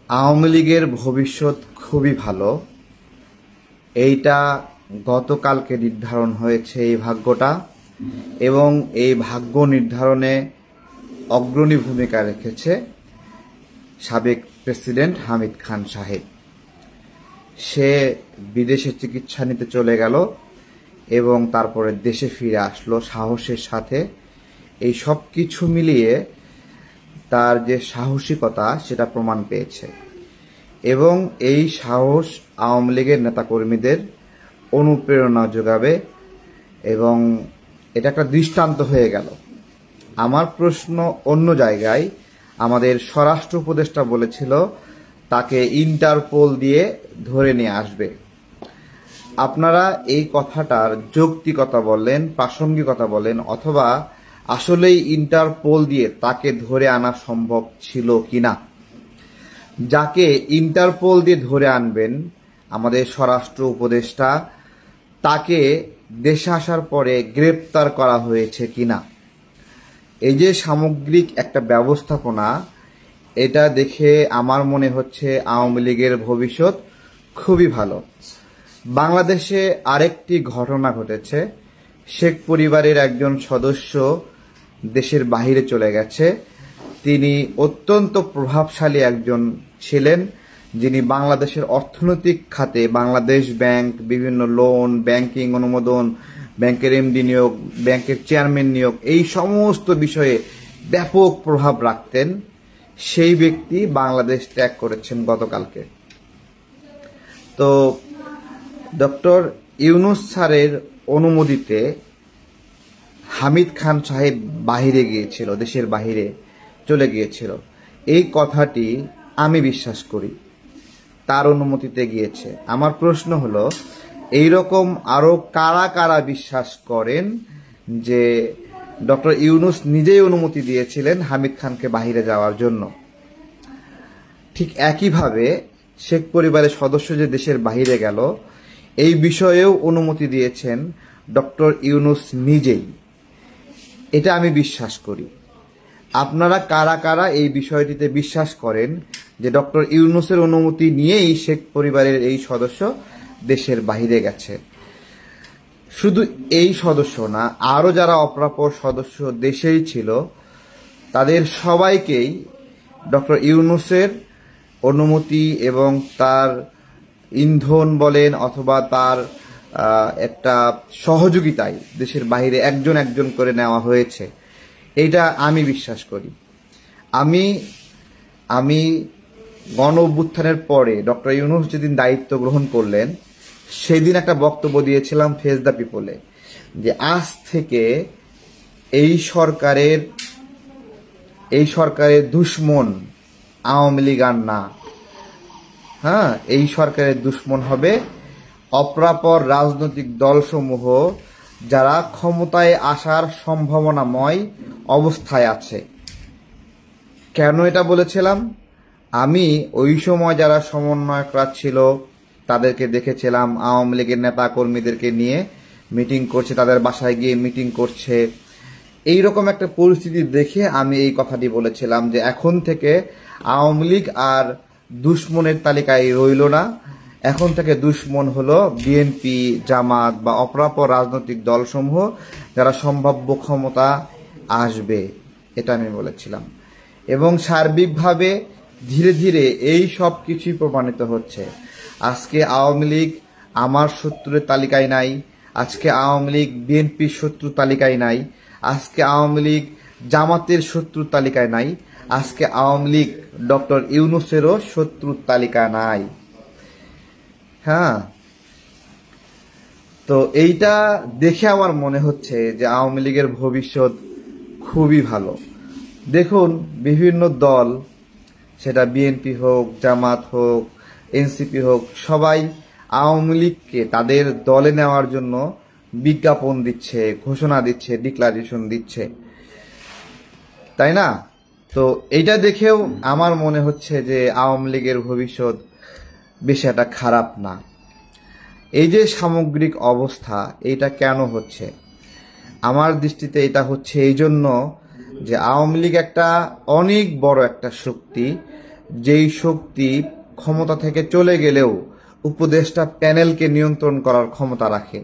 আওয়ামী লীগের ভবিষ্যৎ খুবই ভালো। এইটা গতকালকে নির্ধারণ হয়েছে এই ভাগ্যটা, এবং এই ভাগ্য নির্ধারণে অগ্রণী ভূমিকা রেখেছে সাবেক প্রেসিডেন্ট হামিদ খান সাহেব। সে বিদেশে চিকিৎসা নিতে চলে গেল এবং তারপরে দেশে ফিরে আসলো সাহসের সাথে। এই সব কিছু মিলিয়ে তার যে সাহসিকতা সেটা প্রমাণ পেয়েছে, এবং এই সাহস আওয়ামী লীগের নেতাকর্মীদের অনুপ্রেরণা যোগাবে এবং এটা একটা দৃষ্টান্ত হয়ে গেল। আমার প্রশ্ন অন্য জায়গায়। আমাদের স্বরাষ্ট্র উপদেষ্টা বলেছিল তাকে ইন্টারপোল দিয়ে ধরে নিয়ে আসবে। আপনারা এই কথাটার যৌক্তিকতা বলেন, প্রাসঙ্গিকতা বলেন, অথবা আসলেই ইন্টারপোল দিয়ে তাকে ধরে আনা সম্ভব ছিল কিনা। যাকে ইন্টারপোল দিয়ে ধরে আনবেন আমাদের স্বরাষ্ট্র উপদেষ্টা, তাকে দেশে আসার পরে গ্রেপ্তার করা হয়েছে কিনা। এই যে সামগ্রিক একটা ব্যবস্থাপনা, এটা দেখে আমার মনে হচ্ছে আওয়ামী লীগের ভবিষ্যৎ খুবই ভালো। বাংলাদেশে আরেকটি ঘটনা ঘটেছে। শেখ পরিবারের একজন সদস্য দেশের বাহিরে চলে গেছে। তিনি অত্যন্ত প্রভাবশালী একজন ছিলেন, যিনি বাংলাদেশের অর্থনৈতিক খাতে বাংলাদেশ ব্যাংক, বিভিন্ন লোন, ব্যাংকিং অনুমোদন, ব্যাংকের এমডি নিয়োগ, ব্যাংকের চেয়ারম্যান নিয়োগ, এই সমস্ত বিষয়ে ব্যাপক প্রভাব রাখতেন। সেই ব্যক্তি বাংলাদেশ ত্যাগ করেছেন গতকালকে। তো ডক্টর ইউনূস স্যারের অনুমতিতে হামিদ খান সাহেব বাহিরে গিয়েছিল, দেশের বাহিরে চলে গিয়েছিল। এই কথাটি আমি বিশ্বাস করি, তার অনুমতিতে গিয়েছে। আমার প্রশ্ন হলো, এইরকম আরো কারা কারা বিশ্বাস করেন যে ডক্টর ইউনূস নিজেই অনুমতি দিয়েছিলেন হামিদ খানকে বাহিরে যাওয়ার জন্য? ঠিক একইভাবে শেখ পরিবারের সদস্য যে দেশের বাহিরে গেল, এই বিষয়েও অনুমতি দিয়েছেন ডক্টর ইউনূস নিজেই। এটা আমি বিশ্বাস করি। আপনারা কারা কারা এই বিষয়টিতে বিশ্বাস করেন যে ডক্টর ইউনূসের অনুমতি নিয়েই শেখ পরিবারের এই সদস্য দেশের বাহিরে গেছে? শুধু এই সদস্য না, আরও যারা অপরাপর সদস্য দেশেই ছিল, তাদের সবাইকেই ডক্টর ইউনূসের অনুমতি এবং তার ইন্ধন বলেন অথবা তার একটা সহযোগিতায় দেশের বাইরে একজন একজন করে নেওয়া হয়েছে। এইটা আমি বিশ্বাস করি। আমি গণ অভ্যুত্থানের পরে ডক্টর ইউনূস যেদিন দায়িত্ব গ্রহণ করলেন, সেদিন একটা বক্তব্য দিয়েছিলাম ফেস দ্য পিপলে, যে আজ থেকে এই সরকারের দুশ্মন আওয়ামী লীগ আর না। হ্যাঁ, এই সরকারের দুশ্মন হবে অপরাপর রাজনৈতিক দলসমূহ, যারা ক্ষমতায় আসার সম্ভাবনাময় অবস্থায় আছে। কেন এটা বলেছিলাম? আমি ওই সময় যারা সমন্বয়করা ছিল তাদেরকে দেখেছিলাম আওয়ামী লীগের নেতা কর্মীদেরকে নিয়ে মিটিং করছে, তাদের বাসায় গিয়ে মিটিং করছে। এইরকম একটা পরিস্থিতি দেখে আমি এই কথাটি বলেছিলাম যে এখন থেকে আওয়ামী লীগ আর দুশ্মনের তালিকায় রইল না। এখন থেকে দুশ্মন হলো বিএনপি, জামাত বা অপরাপর রাজনৈতিক দলসমূহ, যারা সম্ভাব্য ক্ষমতা আসবে। এটা আমি বলেছিলাম, এবং সার্বিকভাবে ধীরে ধীরে এই সব কিছুই প্রমাণিত হচ্ছে। আজকে আওয়ামী লীগ আমার শত্রুর তালিকায় নাই, আজকে আওয়ামী লীগ বিএনপির শত্রুর তালিকায় নাই, আজকে আওয়ামী লীগ জামাতের শত্রুর তালিকায় নাই, আজকে আওয়ামী লীগ ডক্টর ইউনূসেরও শত্রুর তালিকা নাই। হ্যাঁ, তো এইটা দেখে আমার মনে হচ্ছে যে আওয়ামী লীগের ভবিষ্যৎ খুবই ভালো। দেখুন, বিভিন্ন দল, সেটা বিএনপি হোক, জামাত হোক, এনসিপি হোক, সবাই আওয়ামী লীগকে তাদের দলে নেওয়ার জন্য বিজ্ঞাপন দিচ্ছে, ঘোষণা দিচ্ছে, ডিক্লারেশন দিচ্ছে, তাই না? তো এইটা দেখেও আমার মনে হচ্ছে যে আওয়ামী লীগের ভবিষ্যৎ বেশি একটা খারাপ না। এই যে সামগ্রিক অবস্থা, এইটা কেন হচ্ছে? আমার দৃষ্টিতে এটা হচ্ছে এই জন্য যে আওয়ামী লীগ একটা অনেক বড় একটা শক্তি, যেই শক্তি ক্ষমতা থেকে চলে গেলেও উপদেষ্টা প্যানেলকে নিয়ন্ত্রণ করার ক্ষমতা রাখে,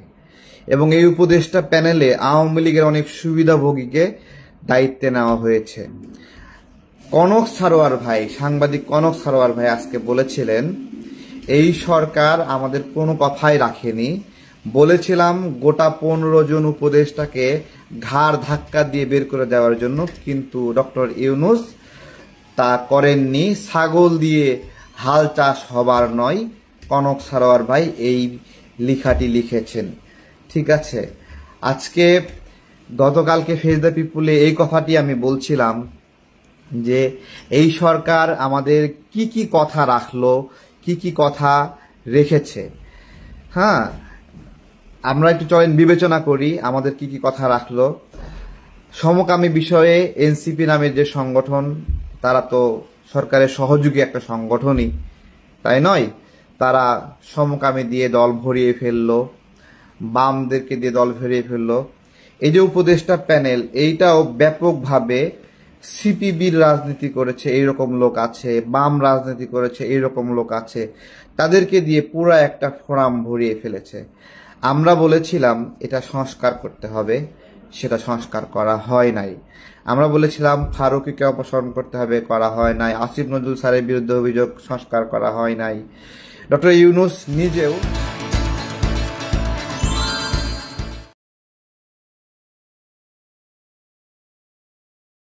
এবং এই উপদেষ্টা প্যানেলে আওয়ামী লীগের অনেক সুবিধাভোগীকে দায়িত্বে নেওয়া হয়েছে। কনক সারোয়ার ভাই, সাংবাদিক কনক সারোয়ার ভাই আজকে বলেছিলেন, এই সরকার আমাদের কোনো কথাই রাখেনি। বলেছিলাম গোটা 15 জন উপদেষ্টাকে ঘাড় ধাক্কা দিয়ে বের করে দেওয়ার জন্য, কিন্তু ডক্টর ইউনূস তা করেননি। ছাগল দিয়ে হাল চাষ হবার নয়, কনক সারোয়ার ভাই এই লেখাটি লিখেছেন। ঠিক আছে, আজকে গতকালকে ফেস দ্য পিপুলে এই কথাটি আমি বলছিলাম যে এই সরকার আমাদের কি কি কথা রাখলো, কি কি কথা রেখেছে। হ্যাঁ, আমরা একটু চলেন বিবেচনা করি আমাদের কি কি কথা রাখলো। সমকামী বিষয়ে এনসিপি নামের যে সংগঠন, তারা তো সরকারের সহযোগী একটা সংগঠনই, তাই নয়? তারা সমকামী দিয়ে দল ভরিয়ে ফেললো, বামদেরকে দিয়ে দল ভরিয়ে ফেললো। এই যে উপদেষ্টা প্যানেল, এইটাও ব্যাপকভাবে সিপিবির রাজনীতি করেছে এইরকম লোক আছে, বাম রাজনীতি করেছে এইরকম লোক আছে, তাদেরকে দিয়ে পুরো একটা ফোরাম ভরিয়ে ফেলেছে। আমরা বলেছিলাম এটা সংস্কার করতে হবে, সেটা সংস্কার করা হয় নাই। আমরা বলেছিলাম ফারুকীকে অপসারণ করতে হবে, করা হয় নাই। আসিফ নজরুল স্যারের বিরুদ্ধে অভিযোগ, সংস্কার করা হয় নাই। ডক্টর ইউনূস নিজেও